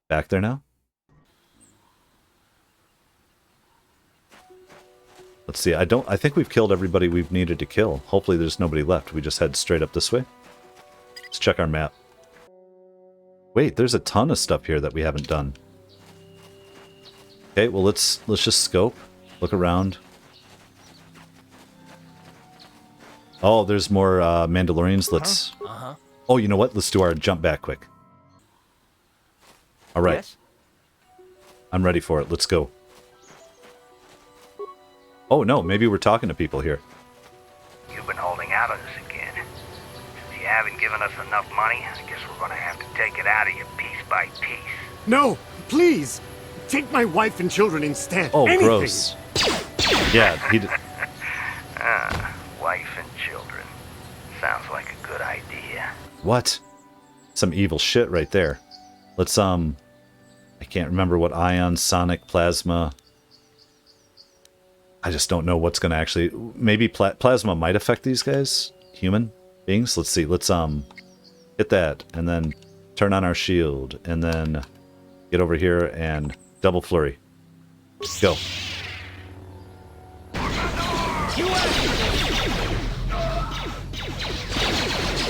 back there now. Let's see. I think we've killed everybody we've needed to kill. Hopefully there's nobody left. We just head straight up this way. Let's check our map. Wait, there's a ton of stuff here that we haven't done. Okay, well let's just scope, look around. Oh, there's more Mandalorians. Let's. Oh, you know what? Let's do our jump back quick. All right, Yes? I'm ready for it. Let's go. Oh no, maybe we're talking to people here. You've been holding out on us again. Since you haven't given us enough money, I guess we're gonna have to take it out of you piece by piece. No, please! Take my wife and children instead. Oh, Anything. gross. Yeah, he did. Wife and children. Sounds like a good idea. What? Some evil shit right there. Let's, I can't remember what ion, sonic, plasma. I just don't know what's going to actually... Maybe plasma might affect these guys? Human beings? Let's see. Let's, hit that. And then turn on our shield. And then get over here and double flurry. Go.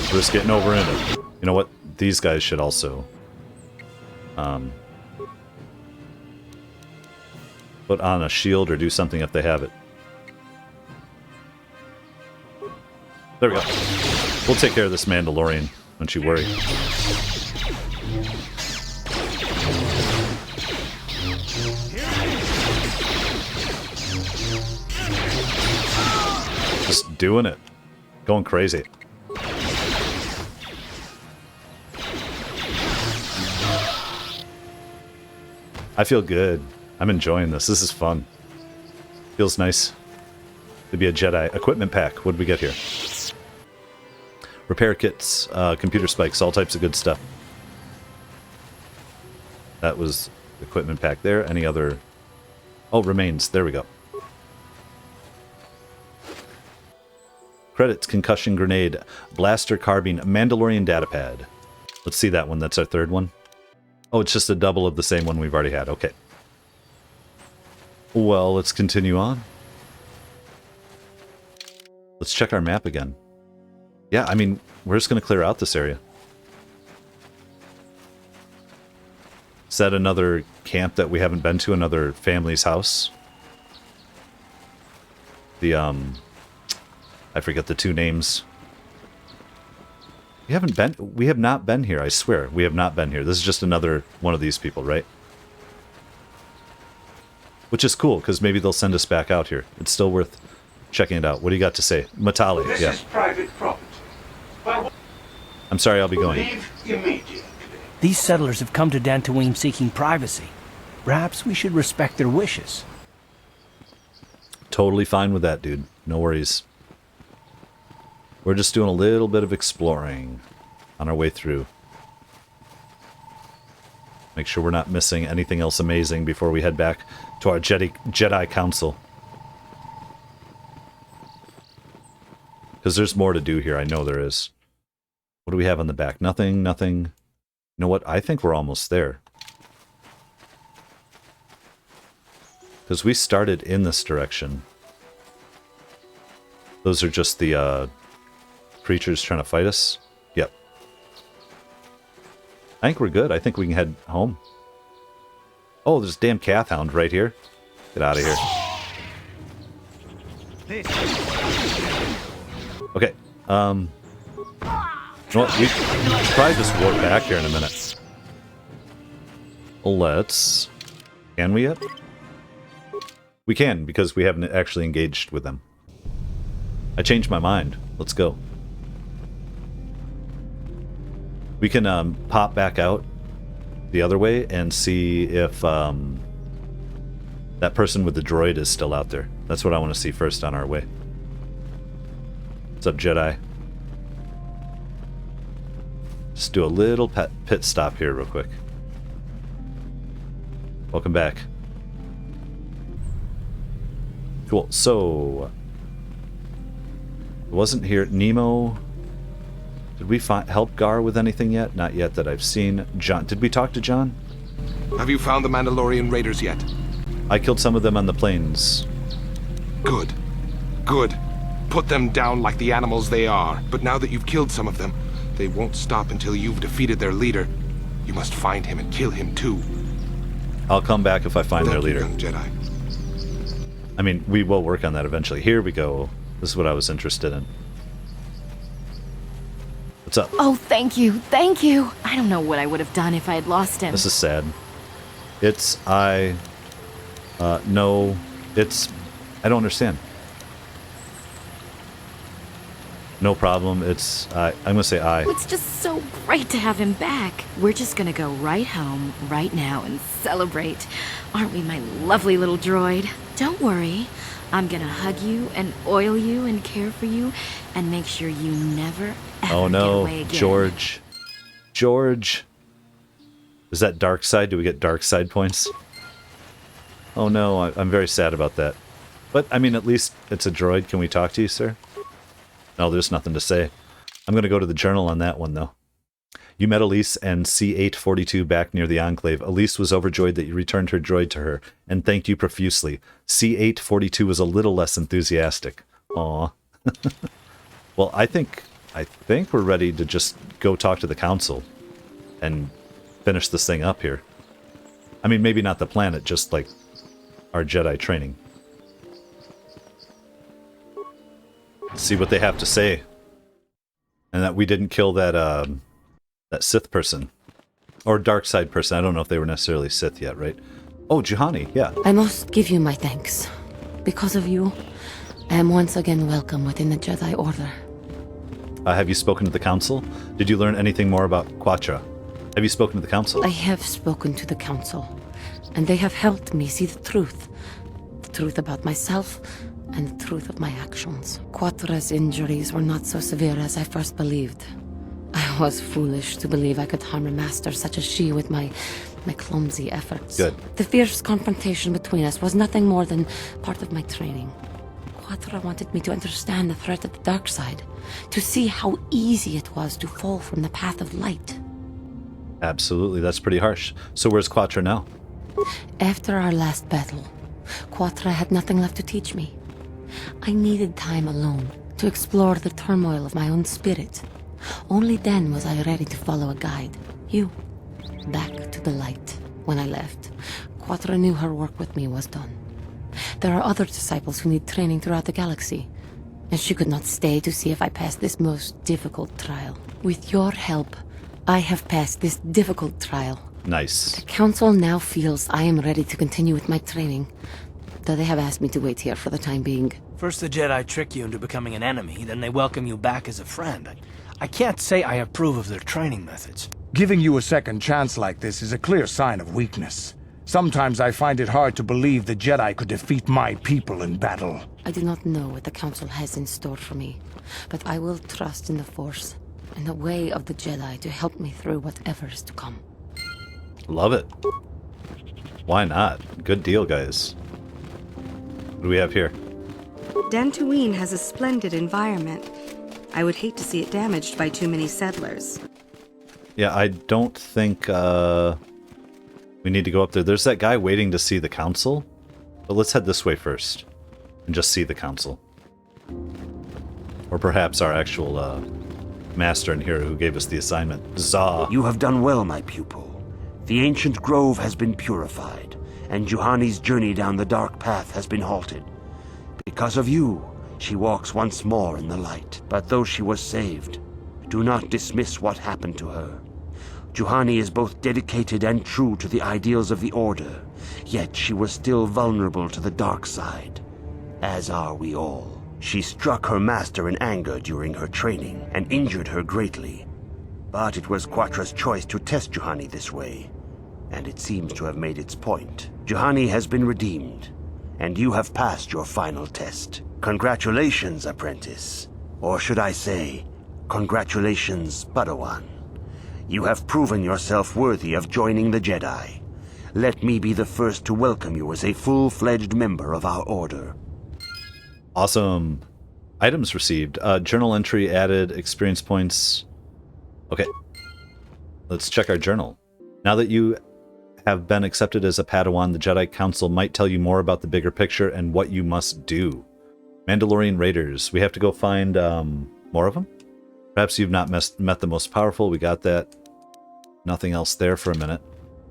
We're just getting over in it. You know what? These guys should also... put on a shield or do something if they have it. There we go. We'll take care of this Mandalorian. Don't you worry. Just doing it. Going crazy. I feel good. I'm enjoying this. This is fun. Feels nice to be a Jedi. Equipment pack. What did we get here? Repair kits, computer spikes, all types of good stuff. That was equipment pack there. Any other... Oh, remains. There we go. Credits, concussion grenade, blaster carbine, Mandalorian datapad. Let's see that one. That's our third one. Oh, it's just a double of the same one we've already had. Okay. Well, let's continue on. Let's check our map again. Yeah, I mean, we're just going to clear out this area. Is that another camp that we haven't been to? Another family's house? The, I forget the two names. We have not been here, I swear. We have not been here. This is just another one of these people, right? Which is cool, because maybe they'll send us back out here. It's still worth checking it out. What do you got to say? Matali, This yeah. is private property. I'm sorry, I'll be going. Leave immediately. These settlers have come to Dantooine seeking privacy. Perhaps we should respect their wishes. Totally fine with that, dude. No worries. We're just doing a little bit of exploring on our way through. Make sure we're not missing anything else amazing before we head back to our Jedi Council. Because there's more to do here, I know there is. What do we have on the back? Nothing, nothing. You know what? I think we're almost there. Because we started in this direction. Those are just the creatures trying to fight us. Yep. I think we're good. I think we can head home. Oh, there's a damn Cath Hound right here. Get out of here. Okay. You know what? We should probably just warp back here in a minute. Let's... Can we yet? We can, because we haven't actually engaged with them. I changed my mind. Let's go. We can pop back out the other way and see if that person with the droid is still out there. That's what I want to see first on our way. What's up, Jedi? Just do a little pit stop here real quick. Welcome back. Cool. So, it wasn't here. Nemo. Did we help Gar with anything yet? Not yet that I've seen. John. Did we talk to John? Have you found the Mandalorian raiders yet? I killed some of them on the plains. Good. Good. Put them down like the animals they are. But now that you've killed some of them, they won't stop until you've defeated their leader. You must find him and kill him too. I'll come back if I find their leader. Young Jedi. I mean, we will work on that eventually. Here we go. This is what I was interested in. What's up? Oh, thank you. Thank you. I don't know what I would have done if I had lost him. This is sad. It's no, it's I don't understand. No problem. It's I'm gonna say I. It's just so great to have him back. We're just gonna go right home right now and celebrate. Aren't we, my lovely little droid? Don't worry. I'm gonna hug you and oil you and care for you and make sure you never ever Oh no, get away again. George. George. Is that dark side? Do we get dark side points? Oh no, I'm very sad about that. But I mean, at least it's a droid. Can we talk to you, sir? No, there's nothing to say. I'm going to go to the journal on that one, though. You met Elise and C-842 back near the Enclave. Elise was overjoyed that you returned her droid to her, and thanked you profusely. C-842 was a little less enthusiastic. Aw. Well, I think we're ready to just go talk to the Council and finish this thing up here. I mean, maybe not the planet, just, like, our Jedi training. See what they have to say, and that we didn't kill that that Sith person or dark side person. I don't know if they were necessarily Sith yet, right? Oh, Juhani, yeah. I must give you my thanks. Because of you, I am once again welcome within the Jedi Order. Have you spoken to the Council? Did you learn anything more about Quatra? Have you spoken to the Council? I have spoken to the Council, and they have helped me see the truth about myself and the truth of my actions. Quatra's injuries were not so severe as I first believed. I was foolish to believe I could harm a master such as she with my clumsy efforts. Good. The fierce confrontation between us was nothing more than part of my training. Quatra wanted me to understand the threat of the dark side, to see how easy it was to fall from the path of light. Absolutely, that's pretty harsh. So where's Quatra now? After our last battle, Quatre had nothing left to teach me. I needed time alone to explore the turmoil of my own spirit. Only then was I ready to follow a guide. You. Back to the light. When I left, Quatre knew her work with me was done. There are other disciples who need training throughout the galaxy, and she could not stay to see if I passed this most difficult trial. With your help, I have passed this difficult trial. Nice. The Council now feels I am ready to continue with my training, though they have asked me to wait here for the time being. First the Jedi trick you into becoming an enemy, then they welcome you back as a friend. I can't say I approve of their training methods. Giving you a second chance like this is a clear sign of weakness. Sometimes I find it hard to believe the Jedi could defeat my people in battle. I do not know what the Council has in store for me, but I will trust in the Force and the way of the Jedi to help me through whatever is to come. Love it. Why not? Good deal, guys. What do we have here? Dantooine has a splendid environment. I would hate to see it damaged by too many settlers. Yeah, I don't think we need to go up there. There's that guy waiting to see the council. But let's head this way first and just see the council. Or perhaps our actual master and hero who gave us the assignment, Za. You have done well, my pupil. The ancient grove has been purified, and Juhani's journey down the dark path has been halted. Because of you, she walks once more in the light. But though she was saved, do not dismiss what happened to her. Juhani is both dedicated and true to the ideals of the Order, yet she was still vulnerable to the dark side, as are we all. She struck her master in anger during her training and injured her greatly. But it was Quatre's choice to test Juhani this way, and it seems to have made its point. Juhani has been redeemed, and you have passed your final test. Congratulations, apprentice. Or should I say, congratulations, Padawan. You have proven yourself worthy of joining the Jedi. Let me be the first to welcome you as a full-fledged member of our order. Awesome. Items received. Journal entry added, experience points. Okay. Let's check our journal. Now that you have been accepted as a Padawan, the Jedi Council might tell you more about the bigger picture and what you must do. Mandalorian Raiders. We have to go find more of them? Perhaps you've not met the most powerful. We got that. Nothing else there for a minute.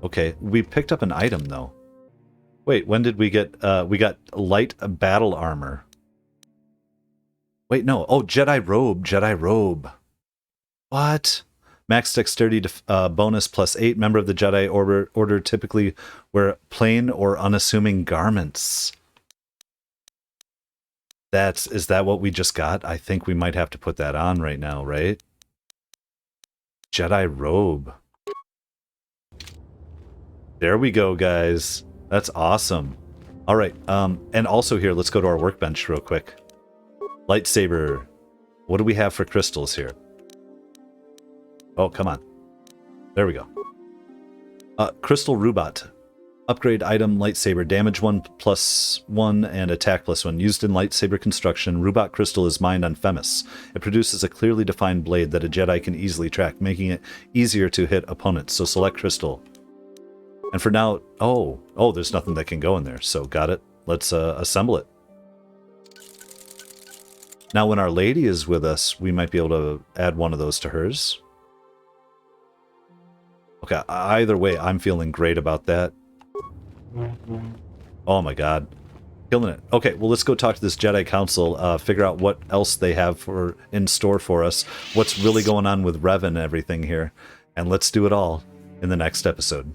Okay, we picked up an item, though. Wait, when did we get... we got light battle armor. Wait, no. Oh, Jedi robe. Jedi robe. What? Max dexterity bonus +8. Member of the Jedi Order typically wear plain or unassuming garments. Is that what we just got? I think we might have to put that on right now, right? Jedi robe. There we go, guys. That's awesome. All right. And also here, let's go to our workbench real quick. Lightsaber. What do we have for crystals here? Oh, come on. There we go. Crystal Rubat. Upgrade item, lightsaber. Damage 1+1 and attack +1. Used in lightsaber construction, Rubat crystal is mined on Femis. It produces a clearly defined blade that a Jedi can easily track, making it easier to hit opponents. So select crystal. And for now... Oh, there's nothing that can go in there. So got it. Let's assemble it. Now when our lady is with us, we might be able to add one of those to hers. Okay, either way, I'm feeling great about that. Oh my god. Killing it. Okay, well, let's go talk to this Jedi Council, figure out what else they have in store for us, what's really going on with Revan and everything here, and let's do it all in the next episode.